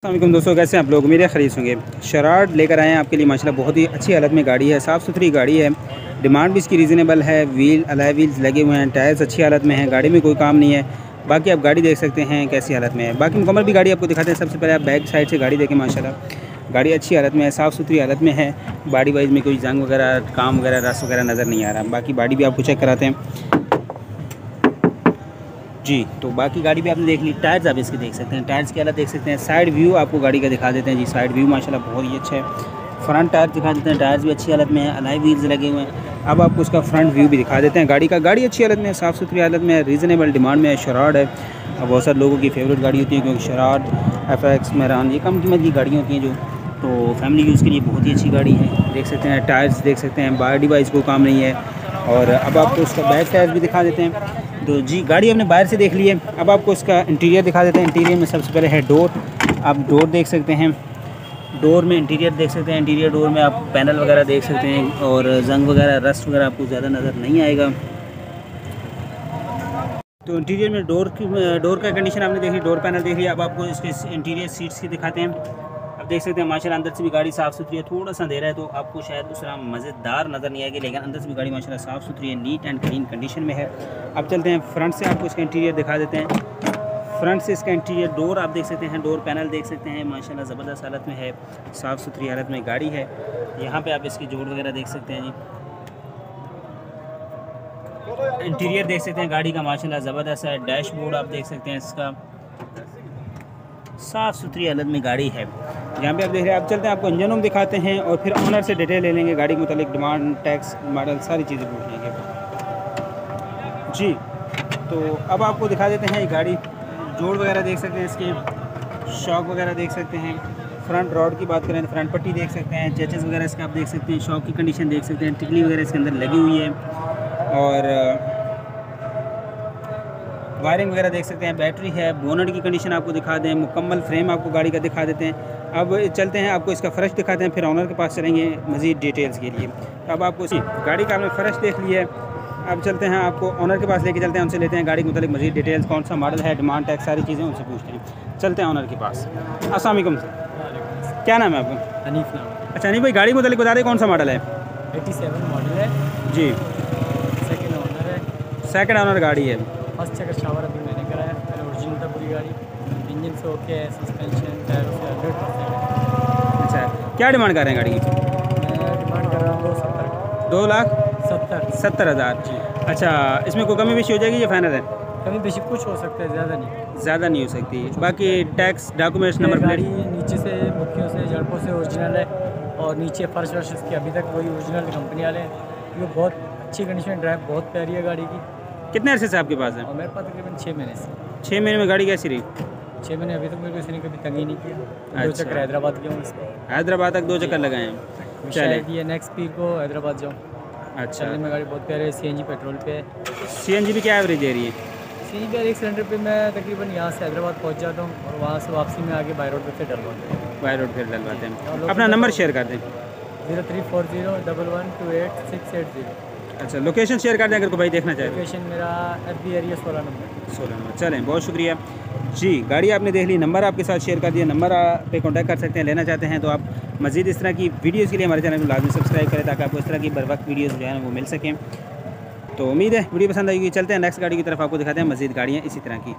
अस्सलाम दोस्तों, कैसे हैं आप लोग? मेरे खरीद होंगे। शराड लेकर आए हैं आपके लिए माशाल्लाह। बहुत ही अच्छी हालत में गाड़ी है, साफ़ सुथरी गाड़ी है। डिमांड भी इसकी रीज़नेबल है। व्हील अलॉय व्हील्स लगे हुए हैं, टायर्स अच्छी हालत में हैं, गाड़ी में कोई काम नहीं है। बाकी आप गाड़ी देख सकते हैं कैसी हालत में है। बाकी मुकम्मल भी गाड़ी आपको दिखाते हैं। सबसे पहले आप बैक साइड से गाड़ी देखें। माशाल्लाह गाड़ी अच्छी हालत में है, साफ़ सुथरी हालत में है। बॉडी वाइज में कोई जंग वगैरह, काम वगैरह, रस वगैरह नज़र नहीं आ रहा। बाकी बॉडी भी आपको चेक कराते हैं जी। तो बाकी गाड़ी भी आपने देख ली। टायर्स आप इसके देख सकते हैं, टायर्स की हालत देख सकते हैं। साइड व्यू आपको गाड़ी का दिखा देते हैं जी। साइड व्यू माशाल्लाह बहुत ही अच्छा है। फ्रंट टायर दिखा देते हैं, टायर्स भी अच्छी हालत में है, अलॉय व्हील्स लगे हुए हैं। अब आपको उसका फ्रंट व्यू भी दिखा देते हैं गाड़ी का। गाड़ी अच्छी हालत में है, साफ़ सुथरी हालत में है, रीज़नेबल डिमांड में है। शराड है, अब बहुत सारे लोगों की फेवरेट गाड़ी होती है, क्योंकि शराड, FX, मेरान, ये कम कीमत की गाड़ियाँ होती हैं जो, तो फैमिली यूज़ के लिए बहुत ही अच्छी गाड़ी है। देख सकते हैं टायर्स देख सकते हैं, बॉडी वाइज कोई काम नहीं है। और अब आपको उसका बैक टायर्स भी दिखा देते हैं। तो जी गाड़ी हमने बाहर से देख ली है, अब आपको इसका इंटीरियर दिखा देते हैं। इंटीरियर में सबसे पहले है डोर। आप डोर देख सकते हैं, डोर में इंटीरियर देख सकते हैं। इंटीरियर डोर में आप पैनल वगैरह देख सकते हैं, और जंग वगैरह, रस्ट वगैरह आपको ज़्यादा नज़र नहीं आएगा। तो इंटीरियर में डोर का कंडीशन आपने देख ली, डोर पैनल देख लिया। अब आपको इसके इंटीरियर सीट्स की दिखाते हैं। अब देख सकते हैं माशाल्लाह अंदर से भी गाड़ी साफ़ सुथरी है। थोड़ा सा अंधेरा है तो आपको शायद उस तरह मज़ेदार नज़र नहीं आएगी, लेकिन अंदर से भी गाड़ी माशाल्लाह साफ़ सुथरी है, नीट एंड क्लीन कंडीशन में है। अब चलते हैं फ्रंट से, आपको इसका इंटीरियर दिखा देते हैं। फ्रंट से इसका इंटीरियर डोर आप देख सकते हैं, डोर पैनल देख सकते हैं, माशाल्लाह ज़बरदस्त हालत में है, साफ़ सुथरी हालत में गाड़ी है। यहाँ पर आप इसकी जोड़ वगैरह देख सकते हैं जी। इंटीरियर देख सकते हैं गाड़ी का, माशाल्लाह ज़बरदस्त है। डैशबोर्ड आप देख सकते हैं, इसका साफ़ सुथरी हालत में गाड़ी है। यहाँ पे आप देख रहे हैं। आप चलते हैं, आपको इंजन रूम दिखाते हैं और फिर ऑनर से डिटेल ले लेंगे गाड़ी के मतलब डिमांड, टैक्स, मॉडल, सारी चीज़ें पूछ लेंगे जी। तो अब आपको दिखा देते हैं ये गाड़ी। जोड़ वगैरह देख सकते हैं, इसके शॉक वगैरह देख सकते हैं। फ्रंट रॉड की बात करें तो फ्रंट पट्टी देख सकते हैं, चेचेस वगैरह इसका आप देख सकते हैं, शॉक की कंडीशन देख सकते हैं, टिकली वगैरह इसके अंदर लगी हुई है, और वायरिंग वगैरह देख सकते हैं। बैटरी है, बोनट की कंडीशन आपको दिखा दें, मुकम्मल फ्रेम आपको गाड़ी का दिखा देते हैं। अब चलते हैं, आपको इसका फ़र्श दिखाते हैं, फिर ऑनर के पास चलेंगे मज़ीद डिटेल्स के लिए। अब आपको गाड़ी का आपने फ़र्श देख लिया है। अब चलते हैं, आपको ऑनर के पास लेके चलते हैं, उनसे लेते हैं गाड़ी के मतलब मज़ीद डिटेल्स, कौन सा मॉडल है, डिमांड, टैक्स, सारी चीज़ें उनसे पूछते हैं। चलते हैं ऑनर के पास। अस्सलाम वालेकुम, क्या नाम है आपका? हनीफ नाम। अच्छा नहीं भाई, गाड़ी मतलब बता दें कौन सा मॉडल है? 87 मॉडल है जी। सेकंड ओनर है। सेकंड ओनर गाड़ी है। फर्स्ट चेक शावर अभी मैंने कराया, पहले ओरिजिनल था पूरी गाड़ी। इंजन से ओके है, सस्पेंशन, टायरों से 100% है। अच्छा, क्या डिमांड कर रहे हैं गाड़ी की? मैं डिमांड कर रहा हूँ 270। 2,70,000 जी। अच्छा, इसमें कोई कमी बेशी हो जाएगी या फाइनल है? कभी बेशी कुछ हो सकता है, ज़्यादा नहीं। ज़्यादा नहीं हो सकती। बाकी टैक्स, डॉक्यूमेंट्स, नंबर गाड़ी प्लेट नीचे से, मुखियों से, जड़पों से ओरिजिनल है, और नीचे फर्श वर्श इसकी अभी तक वही ओरिजिनल कंपनी वाले हैं। ये बहुत अच्छी कंडीशन, ड्राइव बहुत प्यारी है गाड़ी की। कितने अरसे से आपके पास है? और मेरे पास तकरीबन 6 महीने से। 6 महीने में गाड़ी कैसी रही? 6 महीने अभी तक मेरे को किसी ने कभी तंगी नहीं किया। 2 अच्छा। चक्कर हैदराबाद गया हूँ इसको। हैदराबाद तक 2 चक्कर लगाए हैं। शायद ये नेक्स्ट पीर को हैदराबाद जाऊँ। अच्छा, चलने में गाड़ी बहुत प्यारी है, CNG पेट्रोल पे है। CNG भी क्या एवरेज दे रही है? CNG पे एक सिलेंडर पे मैं तकरीबन यहाँ से हैदराबाद पहुँच जाता हूँ, और वहाँ से वापसी में आगे बाई रोड पे फिर डलवाता हूँ। बाई रोड फिर डलवाते हैं। अपना नंबर शेयर कर दें। 0340112880। अच्छा, लोकेशन शेयर कर दें अगर कोई भाई देखना चाहे। लोकेशन मेरा FB एरिया 16 नंबर। 16 नंबर। चलें, बहुत शुक्रिया जी। गाड़ी आपने देख ली, नंबर आपके साथ शेयर कर दिया। नंबर पे कांटेक्ट कर सकते हैं, लेना चाहते हैं तो आप मज़ीद इस तरह की वीडियोज़ के लिए हमारे चैनल को लाजमी सब्सक्राइब करें, ताकि आपको इस तरह की बर वक्त वीडियोज़ जो है ना वो मिल सकें। तो उम्मीद है वीडियो पसंद आएगी। चलते हैं नेक्स्ट गाड़ी की तरफ, आपको दिखाते हैं मज़ीद गाड़ियाँ इसी तरह की।